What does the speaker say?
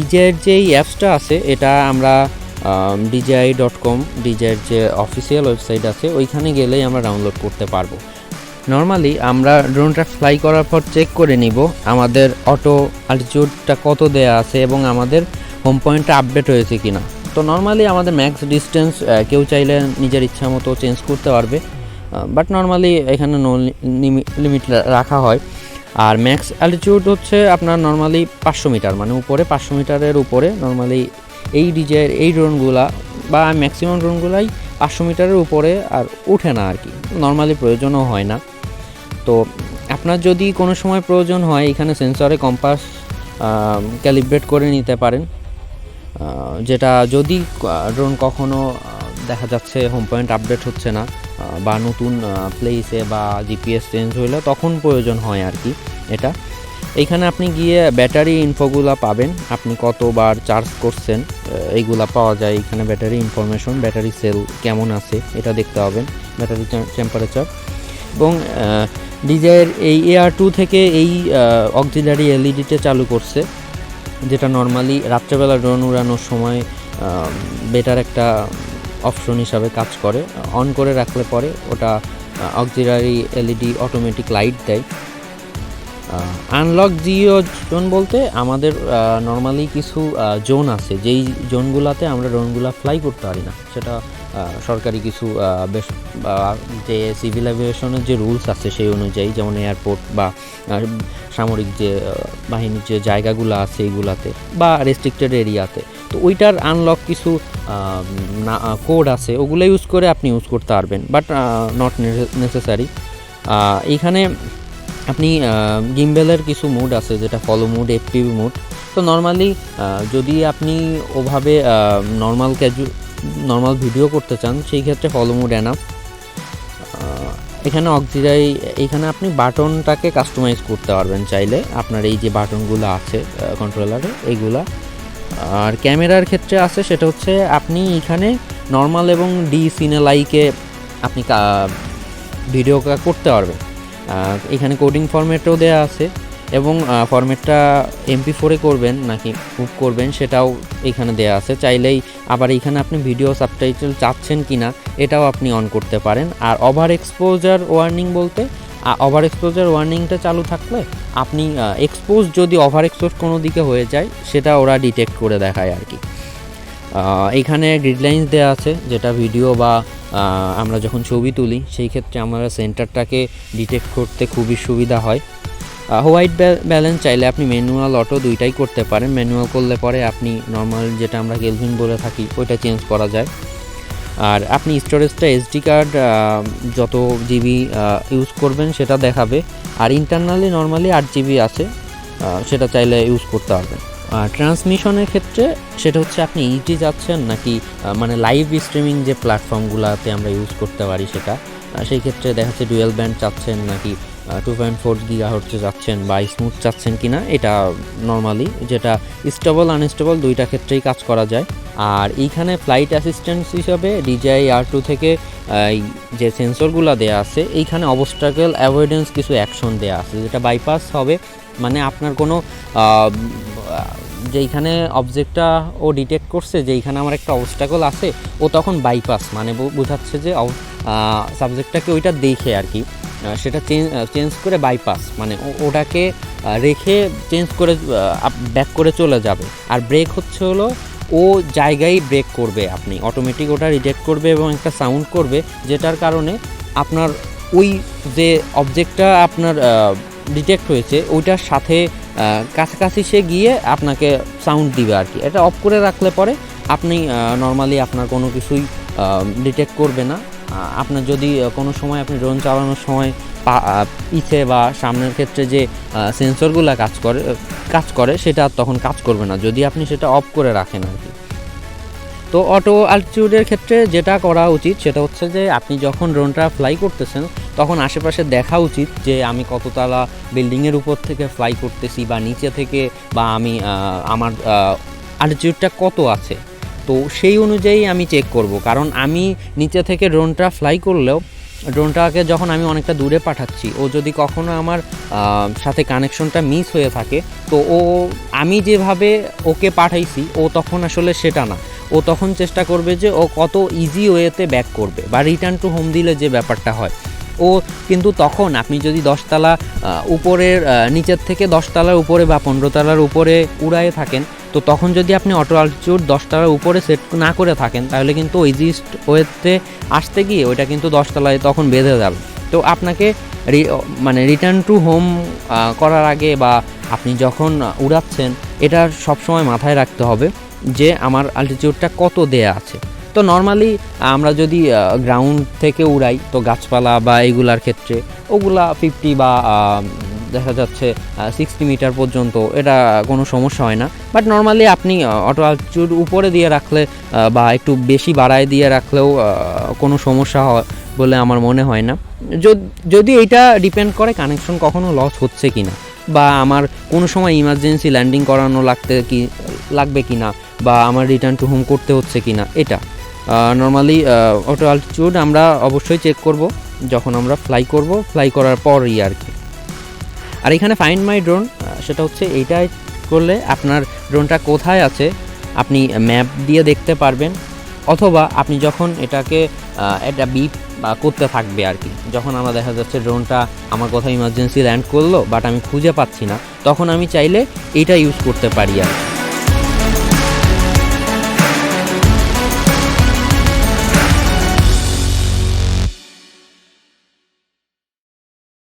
DJI-এর যে অ্যাপসটা আছে এটা আমরা DJI.com DJI-এর যে অফিসিয়াল ওয়েবসাইট আছে ওইখানে গেলেই আমরা ডাউনলোড করতে পারবো। নর্মালি আমরা ড্রোনটা ফ্লাই করার পর চেক করে নিব আমাদের অটো অ্যালটিটিউডটা কত দেয়া আছে এবং আমাদের হোম পয়েন্টটা আপডেট হয়েছে কিনা। তো নর্মালি আমাদের ম্যাক্স ডিস্টেন্স কেউ চাইলে নিজের ইচ্ছা মতো চেঞ্জ করতে পারবে, বাট নর্মালি এখানে নো লিমিট রাখা হয়। আর ম্যাক্স অ্যালটিটিউড হচ্ছে আপনার নর্মালি 500 মিটার, মানে উপরে 500 মিটারের উপরে নর্মালি এই DJI-এর এই ড্রোনগুলা বা ম্যাক্সিমাম ড্রোনগুলাই 500 মিটারের উপরে আর উঠে না আর কি, নর্মালি প্রয়োজনও হয় না। তো আপনার যদি কোনো সময় প্রয়োজন হয় এখানে সেন্সরে কম্পাস ক্যালিব্রেট করে নিতে পারেন, যেটা যদি ড্রোন কখনো দেখা যাচ্ছে হোম পয়েন্ট আপডেট হচ্ছে না বা নতুন প্লেসে বা জিপিএস চেঞ্জ হইলে তখন প্রয়োজন হয় আর কি এটা। এইখানে আপনি গিয়ে ব্যাটারি ইনফোগুলা পাবেন, আপনি কতবার চার্জ করছেন এইগুলা পাওয়া যায় এখানে। ব্যাটারি ইনফরমেশন, ব্যাটারি সেল কেমন আছে এটা দেখতে পাবেন, ব্যাটারি টেম্পারেচার। এবং DJI-এর এই AR2 থেকে এই অক্সিলারি এলইডিটা চালু করছে, যেটা নর্মালি রাত্রেবেলা ড্রোন উড়ানোর সময় বেটার একটা অপশন হিসাবে কাজ করে। অন করে রাখলে পরে ওটা অক্সিলারি এলইডি অটোমেটিক লাইট দেয়। আনলক জিও জোন বলতে আমাদের নর্মালি কিছু জোন আছে যেই জোনগুলোতে আমরা ড্রোনগুলো ফ্লাই করতে পারি না, সেটা সরকারি কিছু বেশ যে সিভিল এভিয়েশনের যে রুলস আছে সেই অনুযায়ী, যেমন এয়ারপোর্ট বা সামরিক যে বাহিনীর যে জায়গাগুলো আছে এইগুলাতে বা রেস্ট্রিক্টেড এরিয়াতে। তো ওইটার আনলক কিছু কোড আছে, ওগুলো ইউজ করে আপনি ইউজ করতে পারবেন, বাট নট নেসেসারি। এইখানে আপনি গিম্বেলের কিছু মুড আছে যেটা ফলো মুড, FPV মুড। তো নর্মালি যদি আপনি ওভাবে নর্মাল ভিডিও করতে চান সেই ক্ষেত্রে ফলো মুড এনাফ। এখানে অক্সিলারি, এখানে আপনি বাটনটাকে কাস্টমাইজ করতে পারবেন চাইলে, আপনার এই যে বাটনগুলো আছে কন্ট্রোলারে এইগুলা। আর ক্যামেরার ক্ষেত্রে আছে সেটা হচ্ছে আপনি এখানে নর্মাল এবং DCNLI-কে আপনি ভিডিও করতে পারবেন। এখানে কোডিং ফরম্যাটও দেওয়া আছে এবং ফরম্যাটটা MP4-এ করবেন নাকি মুভ করবেন সেটাও এখানে দেওয়া আছে। চাইলেই আবার এখানে আপনি ভিডিও সাবটাইটেল চাচ্ছেন কিনা এটাও আপনি অন করতে পারেন। আর ওভার এক্সপোজার ওয়ার্নিং বলতে, ওভার এক্সপোজার ওয়ার্নিংটা চালু থাকলে আপনি এক্সপোজ যদি ওভার এক্সপোজ কোনো দিকে হয়ে যায় সেটা ওরা ডিটেক্ট করে দেখায় আর কি। এইখানে গ্রিডলাইন্স দেওয়া আছে, যেটা ভিডিও বা আমরা যখন ছবি তুলি সেই ক্ষেত্রে আমরা সেন্টারটাকে ডিটেক্ট করতে খুবই সুবিধা হয়। হোয়াইট ব্যালেন্স চাইলে আপনি ম্যানুয়াল অটো দুইটাই করতে পারেন। ম্যানুয়াল করলে পরে আপনি নর্মাল যেটা আমরা কেলভিন বলে থাকি ওইটা চেঞ্জ করা যায়। আর আপনি স্টোরেজটা SD কার্ড যত জিবি ইউজ করবেন সেটা দেখাবে। আর ইন্টারনালি নর্মালি 8 GB আছে, সেটা চাইলে ইউজ করতে পারবেন। ট্রান্সমিশনের ক্ষেত্রে সেটা হচ্ছে আপনি ইজি যাচ্ছেন নাকি মানে লাইভ স্ট্রিমিং যে প্ল্যাটফর্মগুলোতে আমরা ইউজ করতে পারি সেটা, সেই ক্ষেত্রে দেখা যাচ্ছে ডুয়েল ব্যান্ড চাচ্ছেন নাকি 2.4 GHz চাচ্ছেন বা স্মুথ চাচ্ছেন কিনা, এটা নর্মালি যেটা স্টেবল আনস্টেবল দুইটা ক্ষেত্রেই কাজ করা যায়। আর এইখানে ফ্লাইট অ্যাসিস্ট্যান্স হিসাবে DJI R2 থেকে যে সেন্সরগুলো দেওয়া আছে এইখানে অবস্টাকেল অ্যাভয়েডেন্স কিছু অ্যাকশন দেওয়া আছে, যেটা বাইপাস হবে, মানে আপনার কোনো যেইখানে অবজেক্টটা ও ডিটেক্ট করছে যে এইখানে আমার একটা অবস্টাকল আছে, ও তখন বাইপাস মানে বোঝাচ্ছে যে সাবজেক্টটাকে ওইটা দেখে আর কি সেটা চেঞ্জ করে বাইপাস মানে ওটাকে রেখে চেঞ্জ করে ব্যাক করে চলে যাবে। আর ব্রেক হচ্ছে হলো ও জায়গায় ব্রেক করবে, আপনি অটোমেটিক ওটা রিজেক্ট করবে এবং একটা সাউন্ড করবে, যেটার কারণে আপনার ওই যে অবজেক্টটা আপনার ডিটেক্ট হয়েছে ওইটার সাথে কাছাকাছি সে গিয়ে আপনাকে সাউন্ড দিবে আর কি। এটা অফ করে রাখলে পরে আপনি নর্মালি আপনার কোনো কিছুই ডিটেক্ট করবে না। আপনার যদি কোনো সময় আপনি ড্রোন চালানোর সময় পিছে বা সামনের ক্ষেত্রে যে সেন্সরগুলো কাজ করে সেটা তখন কাজ করবে না যদি আপনি সেটা অফ করে রাখেন আর কি। তো অটো অ্যালটিটিউডের ক্ষেত্রে যেটা করা উচিত সেটা হচ্ছে যে আপনি যখন ড্রোনটা ফ্লাই করতেছেন তখন আশেপাশে দেখা উচিত যে আমি কততলা বিল্ডিংয়ের উপর থেকে ফ্লাই করতেছি বা নিচে থেকে, বা আমি আমার অ্যালটিটিউডটা কত আছে, তো সেই অনুযায়ী আমি চেক করব। কারণ আমি নিচে থেকে ড্রোনটা ফ্লাই করলেও ড্রোনটাকে যখন আমি অনেকটা দূরে পাঠাচ্ছি, ও যদি কখনো আমার সাথে কানেকশনটা মিস হয়ে থাকে, তো আমি যেভাবে ওকে পাঠাইছি ও তখন আসলে সেটা না, ও তখন চেষ্টা করবে যে ও কত ইজি ওয়েতে ব্যাক করবে বা রিটার্ন টু হোম দিলে যে ব্যাপারটা হয়, ও কিন্তু তখন আপনি যদি 10তলা উপরের নিচের থেকে 10তলার উপরে বা 15তলার উপরে উড়ায়ে থাকেন, তো তখন যদি আপনি অটো অল্টিটিউড 10তলার উপরে সেট না করে থাকেন, তাহলে কিন্তু ইজিয়েস্ট ওয়েতে আসতে গিয়ে ওইটা কিন্তু 10তলায় তখন বেঁধে যাবে। তো আপনাকে মানে রিটার্ন টু হোম করার আগে বা আপনি যখন উড়াচ্ছেন, এটা সবসময় মাথায় রাখতে হবে যে আমার অল্টিটিউডটা কত দেয়া আছে। তো নর্মালি আমরা যদি গ্রাউন্ড থেকে উড়াই, তো গাছপালা বা এইগুলার ক্ষেত্রে ওগুলা 50 বা দেখা যাচ্ছে 60 মিটার পর্যন্ত, এটা কোনো সমস্যা হয় না। বাট নর্মালি আপনি অটো অল্টিটিউড উপরে দিয়ে রাখলে বা একটু বেশি বাড়ায় দিয়ে রাখলেও কোনো সমস্যা হয় বলে আমার মনে হয় না। যদি এইটা ডিপেন্ড করে কানেকশন কখনো লস হচ্ছে কি না, বা আমার কোনো সময় ইমার্জেন্সি ল্যান্ডিং করানো লাগবে কি না, বা আমার রিটার্ন টু হোম করতে হচ্ছে কি না। এটা নর্মালি অটো অল্টিটিউড আমরা অবশ্যই চেক করব যখন আমরা ফ্লাই করার পরই আর কি। আর এখানে ফাইন্ড মাই ড্রোন, সেটা হচ্ছে এইটাই করলে আপনার ড্রোনটা কোথায় আছে আপনি ম্যাপ দিয়ে দেখতে পারবেন, অথবা আপনি যখন এটাকে এটা বিপ করতে থাকবে আর কি, যখন আমার দেখা যাচ্ছে ড্রোনটা আমার কোথাও ইমার্জেন্সি ল্যান্ড করলো বাট আমি খুঁজে পাচ্ছি না, তখন আমি চাইলে এইটা ইউজ করতে পারি আর কি।